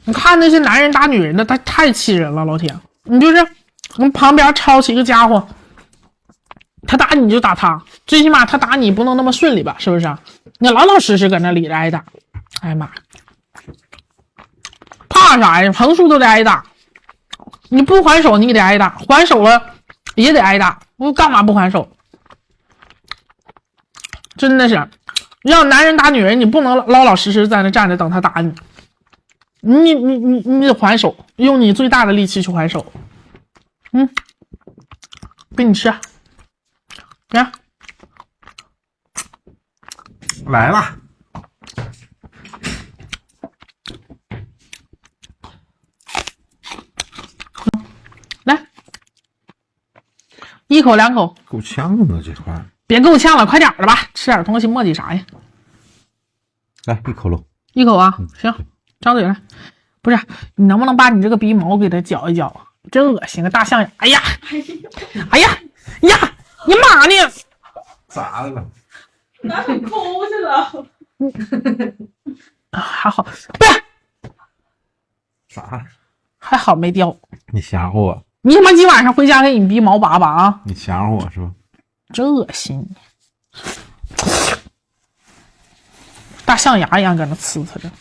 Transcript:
你看那些男人打女人的，他太气人了，老铁。你就是从旁边抄起一个家伙，他打你就打他，最起码他打你不能那么顺利吧，是不是？你老老实实搁那里着挨打，哎呀妈，怕啥呀？横竖都得挨打，你不还手你得挨打，还手了也得挨打，我干嘛不还手？真的是，让男人打女人，你不能老老实实在那站着等他打你。你得还手，用你最大的力气去还手。给你吃，来，来了，来，一口两口，够呛啊这块。别够呛了，快点的吧，吃点东西磨叽啥呀？来一口喽，一口啊，行，张嘴来。不是，你能不能把你这个鼻毛给它搅一搅？真恶心，个大象牙！哎呀，哎呀呀，你妈呢？咋的了？拿手抠去了。还好，不是，啥？还好没掉。你吓唬我？你他妈今晚上回家给你鼻毛拔拔啊！你吓唬我是吧？真恶心，大象牙一样搁那呲呲着。